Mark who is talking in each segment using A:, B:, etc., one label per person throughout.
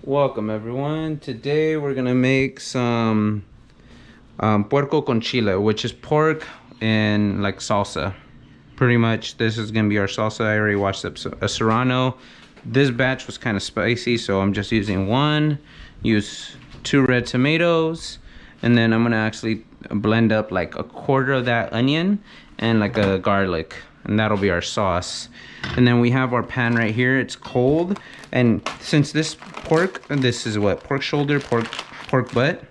A: Welcome everyone. Today we're gonna make some Puerco con Chile, which is pork and like salsa. Pretty much this is gonna be our salsa. I already washed up a Serrano. This batch was kind of spicy, so I'm just using one. Use 2 red tomatoes, and then I'm gonna actually blend up like a quarter of that onion and like a garlic, and that'll be our sauce. And then we have our pan right here. It's cold, and since this pork, this is what, pork shoulder, pork butt,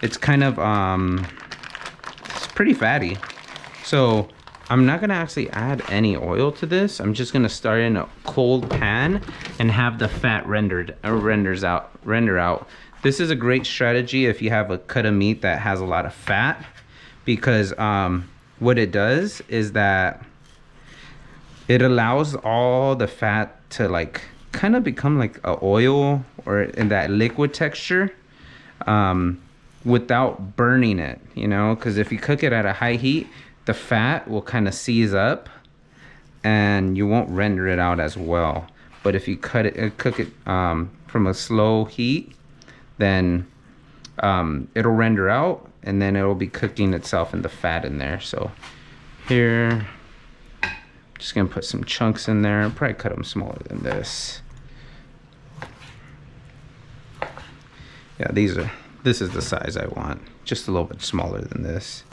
A: it's kind of it's pretty fatty, so I'm not gonna actually add any oil to this. I'm just gonna start in a cold pan and have the fat render out. This is a great strategy if you have a cut of meat that has a lot of fat, because what it does is that it allows all the fat to like kind of become like a oil or in that liquid texture, without burning it, you know, because if you cook it at a high heat, the fat will kind of seize up and you won't render it out as well. But if you cook it from a slow heat, then it'll render out, and then it'll be cooking itself in the fat in there. So here, just gonna put some chunks in there. I'll probably cut them smaller than this. Yeah, this is the size I want. Just a little bit smaller than this.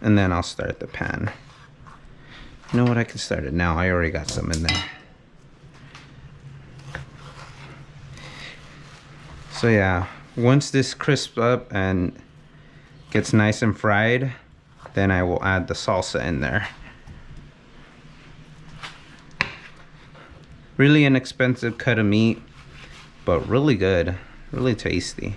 A: And then I'll start the pan. You know what, I can start it now. I already got some in there. So yeah, once this crisps up and gets nice and fried, then I will add the salsa in there. Really inexpensive cut of meat, but really good, really tasty.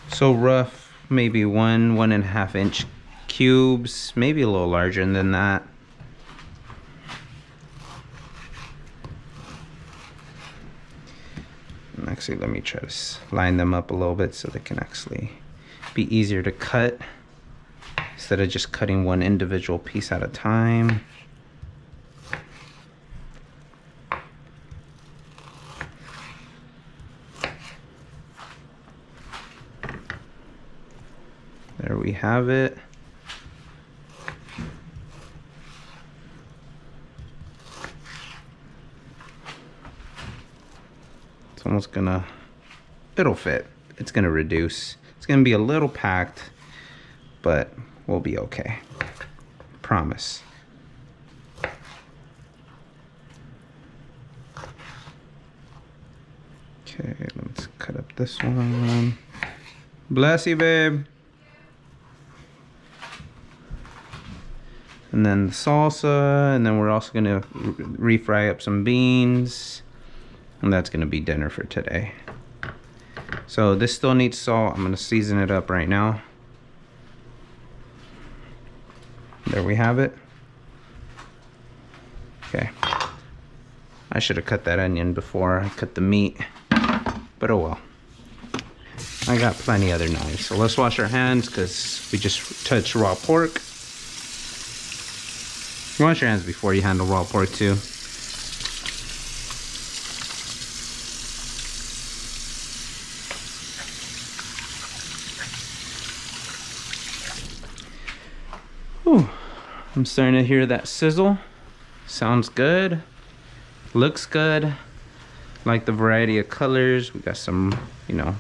A: So rough, maybe 1.5 inch cubes, maybe a little larger than that. Actually, let me try to line them up a little bit so they can actually be easier to cut, instead of just cutting one individual piece at a time. There we have it. Almost gonna, it'll fit. It's gonna reduce. It's gonna be a little packed, but we'll be okay. Promise. Okay, let's cut up this one. Bless you, babe. And then the salsa, and then we're also gonna refry up some beans. And that's gonna be dinner for today. So this still needs salt. I'm gonna season it up right now. There we have it. Okay. I should have cut that onion before I cut the meat, but oh well. I got plenty other knives. So let's wash our hands, because we just touched raw pork. Wash your hands before you handle raw pork too. Ooh, I'm starting to hear that sizzle. Sounds good. Looks good. Like the variety of colors. We got some, you know,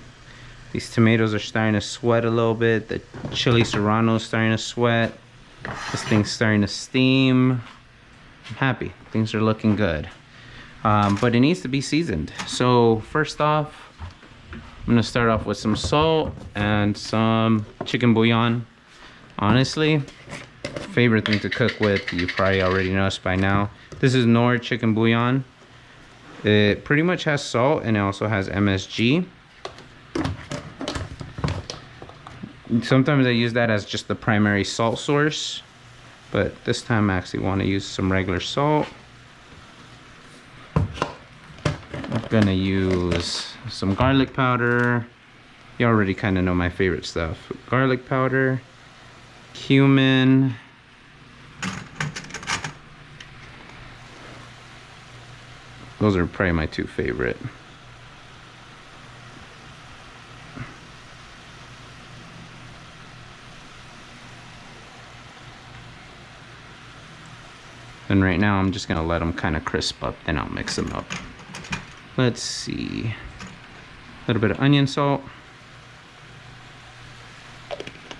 A: these tomatoes are starting to sweat a little bit. The chili serrano is starting to sweat. This thing's starting to steam. I'm happy. Things are looking good. But it needs to be seasoned. So first off, I'm gonna start off with some salt and some chicken bouillon. Honestly, favorite thing to cook with, you probably already noticed by now. This is Knorr chicken bouillon. It pretty much has salt, and it also has MSG. Sometimes I use that as just the primary salt source, but this time I actually want to use some regular salt. I'm gonna use some garlic powder. You already kind of know my favorite stuff. Garlic powder. cumin. Those are probably my two favorite. And right now I'm just gonna let them kind of crisp up, then I'll mix them up. Let's see. A little bit of onion salt.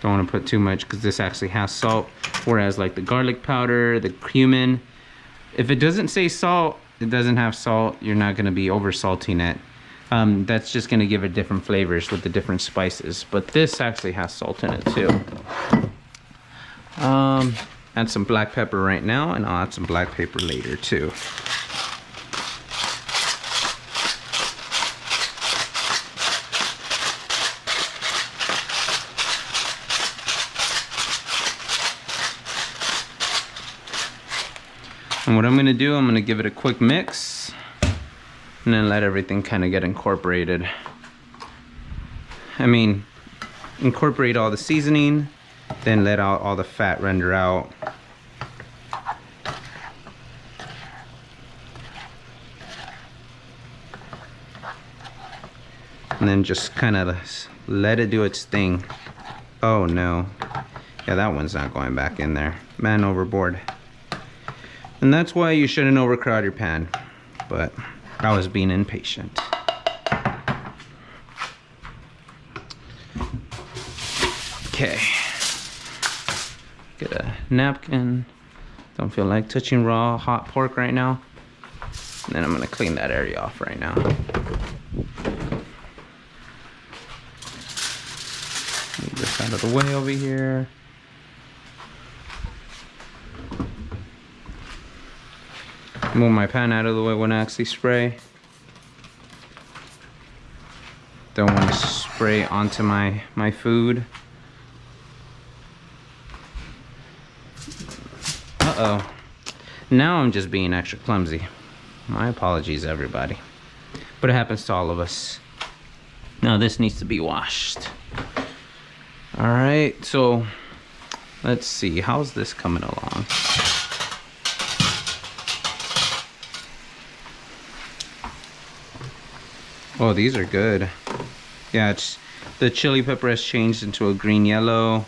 A: Don't want to put too much because this actually has salt. Whereas like the garlic powder, the cumin, if it doesn't say salt, it doesn't have salt, you're not gonna be over salting it. That's just gonna give it different flavors with the different spices. But this actually has salt in it too. Add some black pepper right now, and I'll add some black pepper later too. And what I'm gonna do, I'm gonna give it a quick mix and then let everything kind of get incorporated. I mean, incorporate all the seasoning, then let out all the fat render out. And then just kind of let it do its thing. Oh no. Yeah, that one's not going back in there. Man overboard. And that's why you shouldn't overcrowd your pan. But I was being impatient. Okay. Get a napkin. Don't feel like touching raw hot pork right now. And then I'm gonna clean that area off right now. Move this out of the way over here. Move my pan out of the way when I actually spray. Don't want to spray onto my food. Uh-oh. Now I'm just being extra clumsy. My apologies, everybody. But it happens to all of us. Now this needs to be washed. Alright, so let's see. How's this coming along? Oh, these are good. Yeah, it's the chili pepper has changed into a green yellow.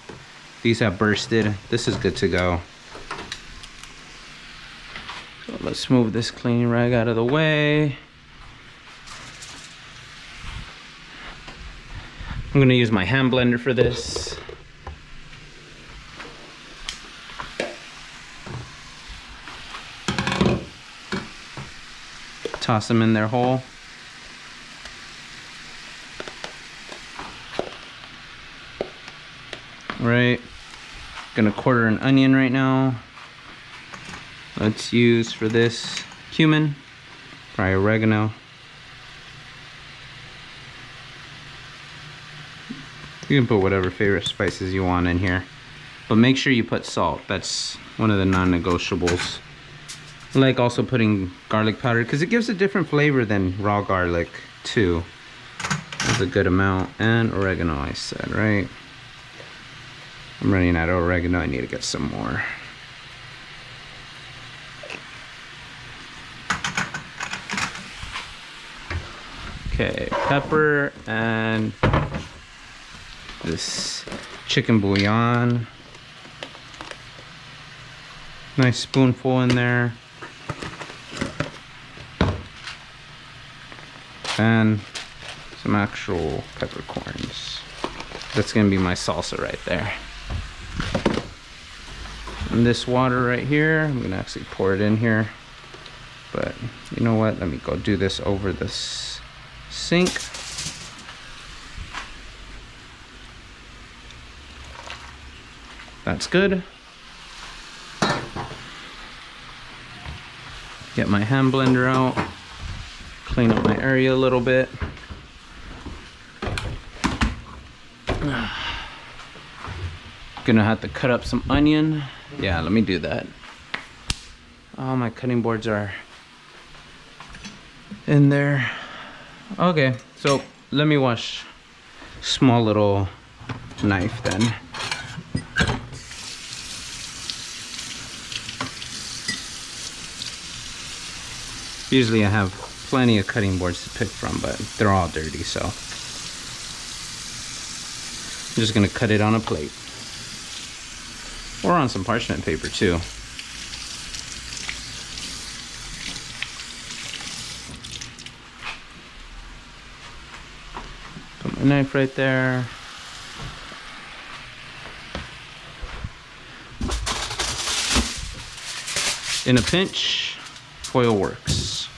A: These have bursted. This is good to go. So let's move this cleaning rag out of the way. I'm gonna use my hand blender for this. Toss them in their hole. Right, gonna quarter an onion right now. Let's use for this cumin, probably oregano. You can put whatever favorite spices you want in here, but make sure you put salt. That's one of the non-negotiables. I like also putting garlic powder because it gives a different flavor than raw garlic too. That's a good amount. And oregano, I said, right? I'm running out of oregano. I need to get some more. Okay, pepper and this chicken bouillon. Nice spoonful in there. And some actual peppercorns. That's gonna be my salsa right there. And this water right here, I'm gonna actually pour it in here. But you know what? Let me go do this over this sink. That's good. Get my hand blender out. Clean up my area a little bit. Gonna have to cut up some onion. Yeah, let me do that. Oh, my cutting boards are in there. Okay, so let me wash small little knife then. Usually I have plenty of cutting boards to pick from, but they're all dirty, so I'm just gonna cut it on a plate. Or on some parchment paper too. Put my knife right there. In a pinch, foil works.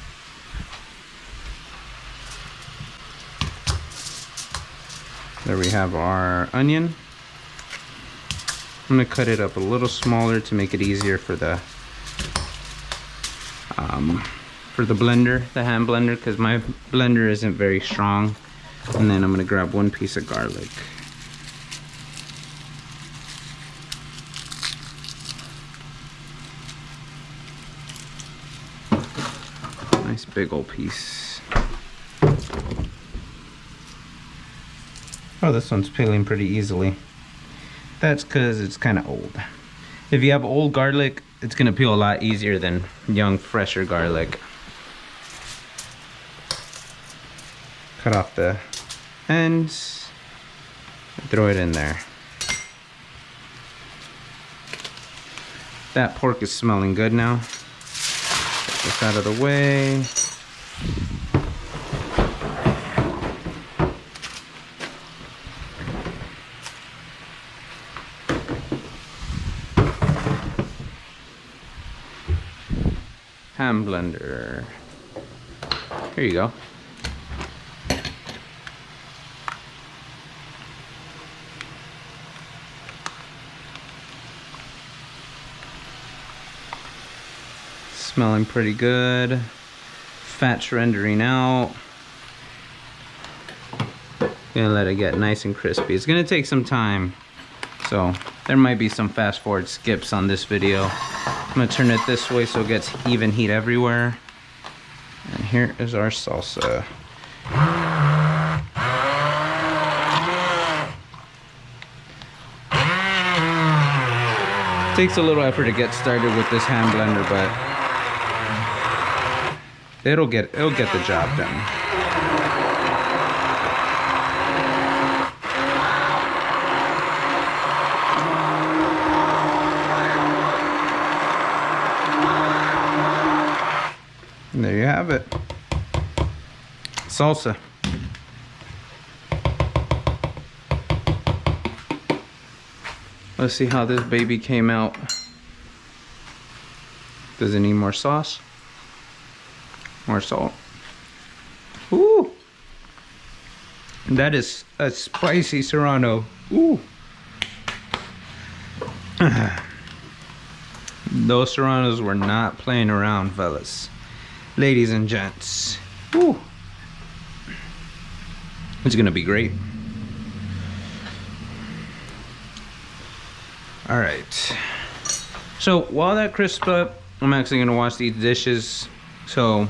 A: There we have our onion. I'm gonna cut it up a little smaller to make it easier for the blender, the hand blender, because my blender isn't very strong. And then I'm gonna grab one piece of garlic. Nice big old piece. Oh, this one's peeling pretty easily. That's because it's kind of old. If you have old garlic, it's gonna peel a lot easier than young, fresher garlic. Cut off the ends, throw it in there. That pork is smelling good now. Get this out of the way. Hand blender. Here you go. Smelling pretty good. Fat's rendering out. Gonna let it get nice and crispy. It's gonna take some time, so there might be some fast forward skips on this video. I'm gonna turn it this way so it gets even heat everywhere. And here is our salsa. Takes a little effort to get started with this hand blender, but it'll get the job done. And there you have it. Salsa. Let's see how this baby came out. Does it need more sauce? More salt. Ooh! That is a spicy Serrano. Ooh! Those Serranos were not playing around, fellas. Ladies and gents. Ooh! It's gonna be great. Alright. So while that crisps up, I'm actually gonna wash these dishes. So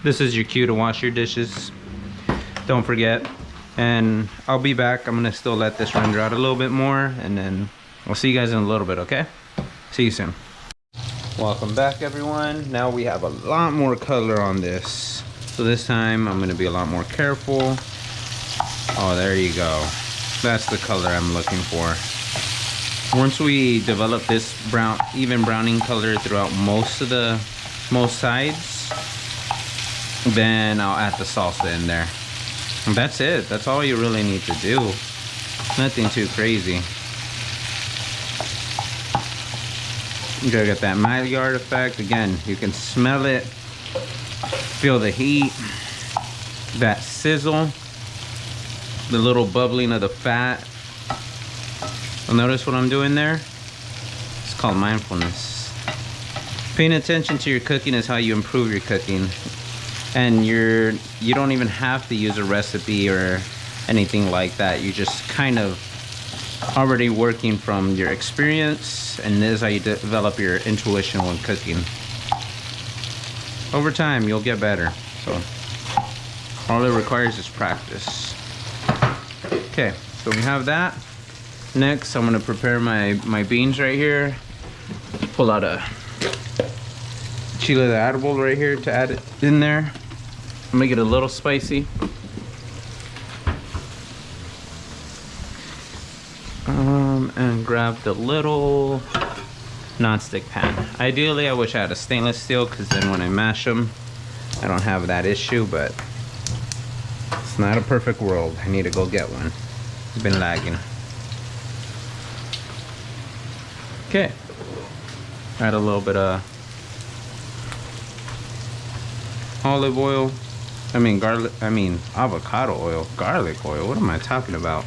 A: this is your cue to wash your dishes. Don't forget. And I'll be back. I'm gonna still let this render out a little bit more, and then I'll see you guys in a little bit, okay? See you soon. Welcome back, everyone. Now we have a lot more color on this. So this time I'm gonna be a lot more careful. Oh, there you go. That's the color I'm looking for. Once we develop this brown, even browning color throughout most sides, then I'll add the salsa in there. And that's it. That's all you really need to do. Nothing too crazy. You gotta get that Maillard effect. Again, you can smell it, feel the heat, that sizzle, the little bubbling of the fat. Notice what I'm doing there? It's called mindfulness. Paying attention to your cooking is how you improve your cooking. And you don't even have to use a recipe or anything like that. You just kind of already working from your experience, and this is how you develop your intuition when cooking. Over time, you'll get better. So all it requires is practice. Okay, so we have that. Next, I'm gonna prepare my beans right here. Pull out a chile de árbol right here to add it in there. Make it a little spicy. And grab the little non-stick pan. Ideally, I wish I had a stainless steel, because then when I mash them, I don't have that issue, but it's not a perfect world. I need to go get one. It's been lagging. Okay. Add a little bit of olive oil. Avocado oil. Garlic oil. What am I talking about?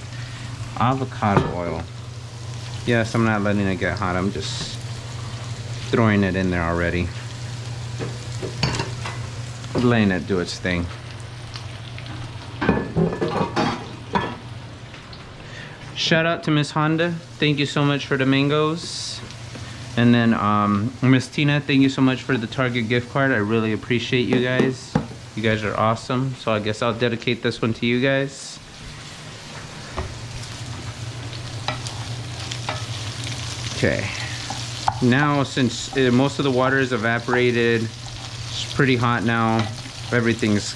A: Avocado oil. Yes, I'm not letting it get hot. I'm just throwing it in there already. Letting it do its thing. Shout out to Miss Honda. Thank you so much for the mangoes. And then Miss Tina, thank you so much for the Target gift card. I really appreciate you guys. You guys are awesome. So I guess I'll dedicate this one to you guys. Okay. Now, since most of the water is evaporated, it's pretty hot now. Everything's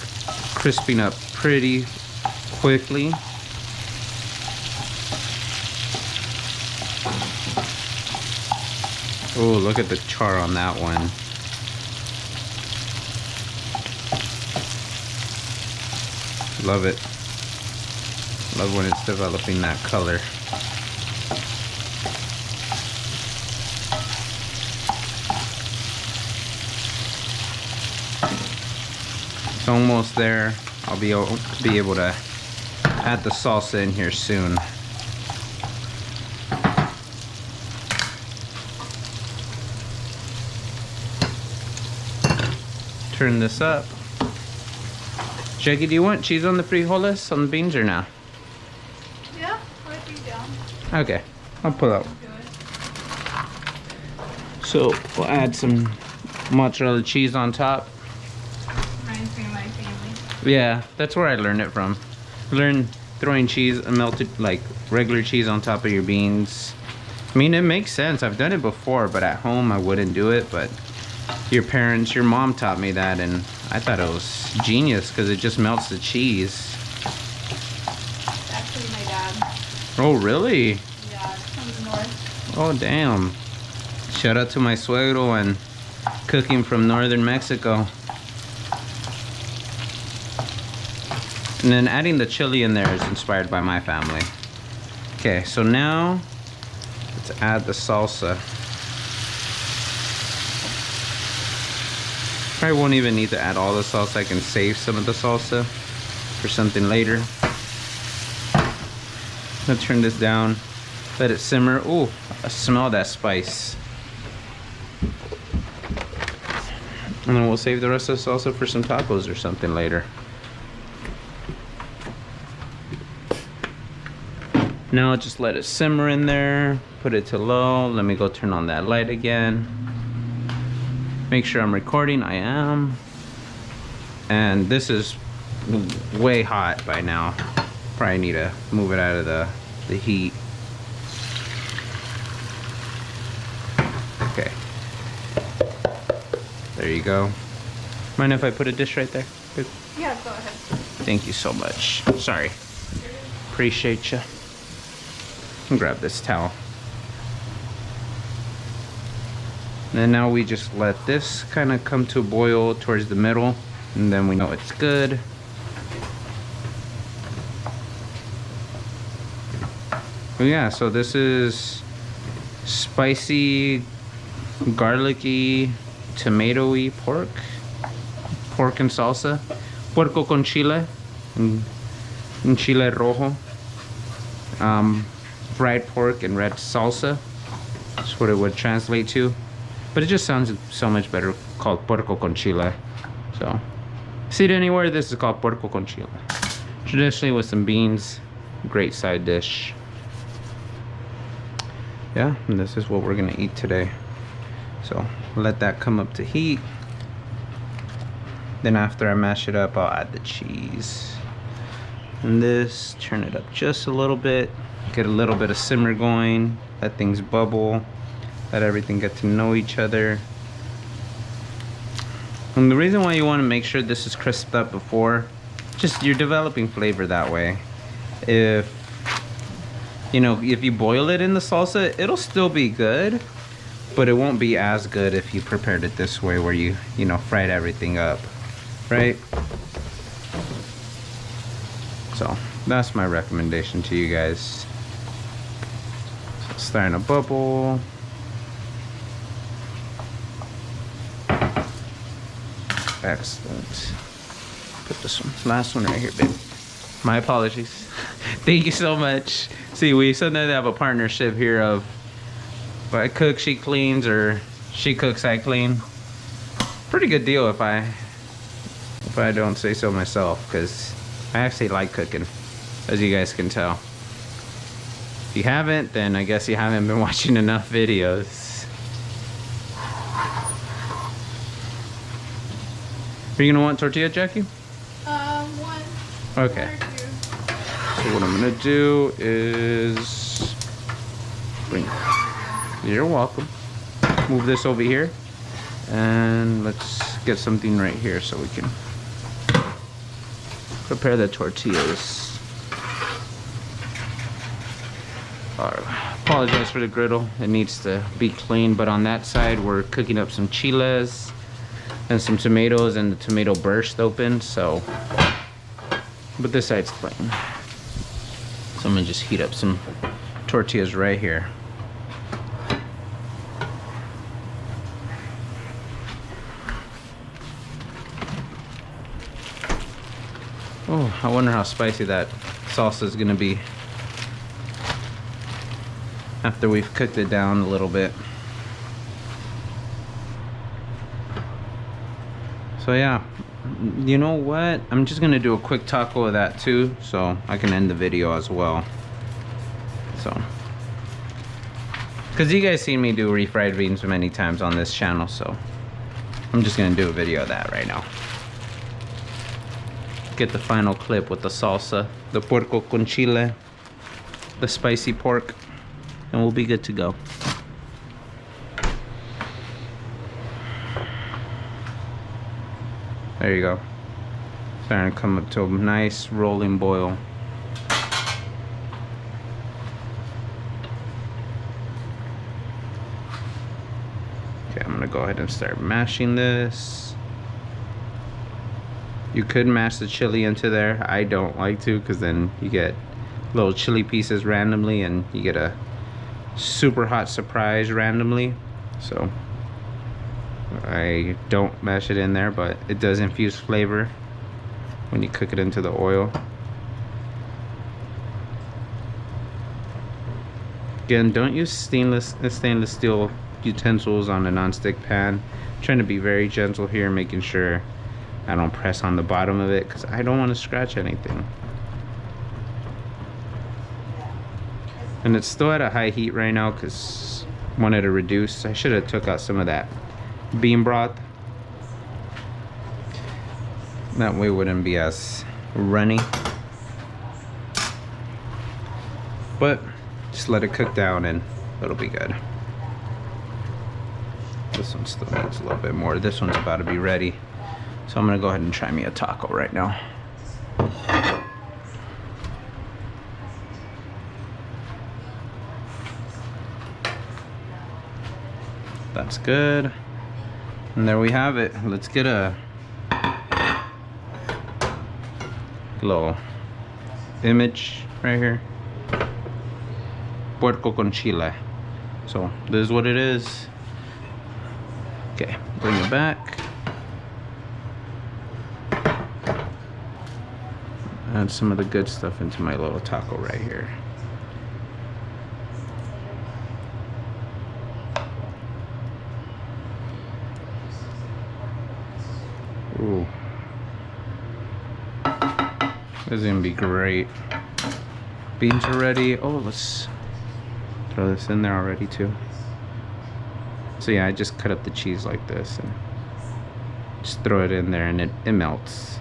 A: crisping up pretty quickly. Oh, look at the char on that one. Love it. Love when it's developing that color. It's almost there. I'll be able to add the salsa in here soon. Turn this up. Jackie, do you want cheese on the frijoles, on the beans, or no?
B: Yeah, I'd be down.
A: Okay, I'll pull out. So we'll add some mozzarella cheese on top.
B: Reminds me of my family.
A: Yeah, that's where I learned it from. Learn throwing cheese, melted, like regular cheese on top of your beans. I mean, it makes sense. I've done it before, but at home I wouldn't do it. But your mom taught me that, and I thought it was genius because it just melts the cheese.
B: Actually, my dad.
A: Oh, really?
B: Yeah, from the north.
A: Oh, damn. Shout out to my suegro and cooking from northern Mexico. And then adding the chili in there is inspired by my family. Okay, so now let's add the salsa. Probably won't even need to add all the salsa. I can save some of the salsa for something later. I'm gonna turn this down, let it simmer. Ooh, I smell that spice. And then we'll save the rest of the salsa for some tacos or something later. Now just let it simmer in there. Put it to low. Let me go turn on that light again. Make sure I'm recording. I am. And this is way hot by now. Probably need to move it out of the heat. Okay. There you go. Mind if I put a dish right there?
B: Yeah, go ahead.
A: Thank you so much. Sorry. Appreciate you. Grab this towel. And then now we just let this kind of come to a boil towards the middle, and then we know it's good. But yeah, so this is spicy, garlicky, tomatoey pork and salsa. Puerco con chile, and chile rojo. Fried pork and red salsa. That's what it would translate to. But it just sounds so much better called Puerco con Chile. So, see it anywhere, this is called Puerco con Chile. Traditionally with some beans, great side dish. Yeah, and this is what we're gonna eat today. So, let that come up to heat. Then after I mash it up, I'll add the cheese. And this, turn it up just a little bit. Get a little bit of simmer going. Let things bubble. Let everything get to know each other. And the reason why you want to make sure this is crisped up before, just you're developing flavor that way. If you know, if you boil it in the salsa, it'll still be good, but it won't be as good if you prepared it this way where you know, fried everything up, right? So that's my recommendation to you guys. So it's starting to bubble. Excellent. Put this one, last one right here, babe. My apologies. Thank you so much. See, we sometimes have a partnership here of if I cook, she cleans, or she cooks, I clean. Pretty good deal if I don't say so myself, because I actually like cooking, as you guys can tell. If you haven't, then I guess you haven't been watching enough videos. Are you gonna want tortilla, Jackie?
B: One.
A: Okay.
B: One or two.
A: So what I'm gonna do is bring. You're welcome. Move this over here, and let's get something right here so we can prepare the tortillas. Apologize for the griddle. It needs to be clean, but on that side we're cooking up some chiles and some tomatoes, and the tomato burst open, so, but this side's clean. So I'm gonna just heat up some tortillas right here. Oh, I wonder how spicy that salsa is gonna be after we've cooked it down a little bit. So yeah, you know what? I'm just gonna do a quick taco of that too, so I can end the video as well. So, because you guys seen me do refried beans many times on this channel, so I'm just gonna do a video of that right now. Get the final clip with the salsa, the Puerco Con Chile, the spicy pork, and we'll be good to go. There you go. Starting to come up to a nice rolling boil. Okay, I'm gonna go ahead and start mashing this. You could mash the chili into there. I don't like to, because then you get little chili pieces randomly and you get a super hot surprise randomly. So I don't mash it in there, but it does infuse flavor when you cook it into the oil. Again, don't use stainless steel utensils on a non-stick pan. I'm trying to be very gentle here, making sure I don't press on the bottom of it, because I don't want to scratch anything. And it's still at a high heat right now because I wanted to reduce. I should have took out some of that bean broth. That way it wouldn't be as runny. But just let it cook down and it'll be good. This one still needs a little bit more. This one's about to be ready. So I'm gonna go ahead and try me a taco right now. That's good. And there we have it. Let's get a little image right here. Puerco con Chile. So this is what it is. Okay, bring it back. Add some of the good stuff into my little taco right here. Ooh. This is gonna be great. Beans are ready. Oh, let's throw this in there already too. So yeah, I just cut up the cheese like this and just throw it in there and it melts.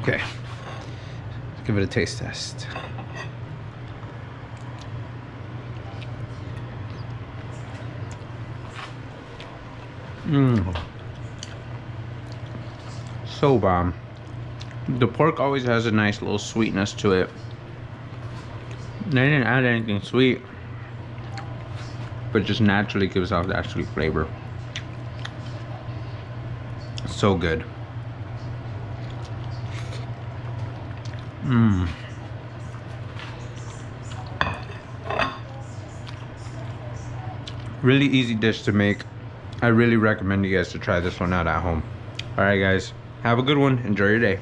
A: Okay, give it a taste test. Mmm. So bomb. The pork always has a nice little sweetness to it. They didn't add anything sweet, but just naturally gives off that sweet flavor. So good. Mmm. Really easy dish to make. I really recommend you guys to try this one out at home. All right, guys. Have a good one. Enjoy your day.